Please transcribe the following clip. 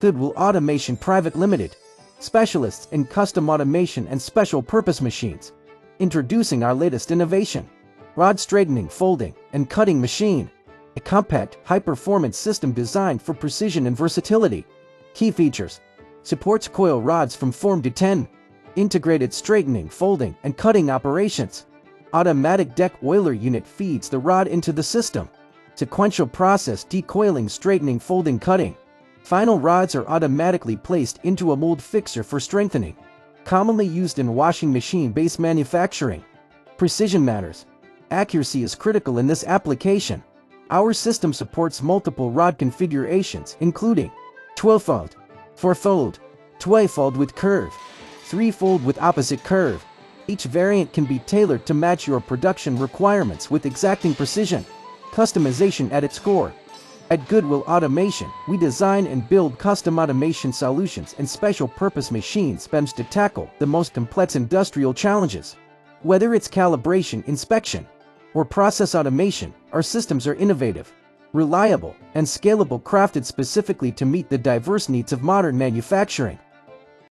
Goodwill Automation Private Limited, specialists in custom automation and special purpose machines. Introducing our latest innovation, rod straightening, folding, and cutting machine. A compact, high-performance system designed for precision and versatility. Key features: supports coil rods from form to 10, integrated straightening, folding, and cutting operations. Automatic decoiler unit feeds the rod into the system. Sequential process: decoiling, straightening, folding, cutting. Final rods are automatically placed into a mold fixer for strengthening. Commonly used in washing machine-based manufacturing. Precision matters. Accuracy is critical in this application. Our system supports multiple rod configurations, including 12-fold, 4-fold, 12-fold with curve, 3-fold with opposite curve. Each variant can be tailored to match your production requirements with exacting precision. Customization at its core. At Goodwill Automation, we design and build custom automation solutions and special-purpose machines to tackle the most complex industrial challenges. Whether it's calibration, inspection, or process automation, our systems are innovative, reliable, and scalable, crafted specifically to meet the diverse needs of modern manufacturing.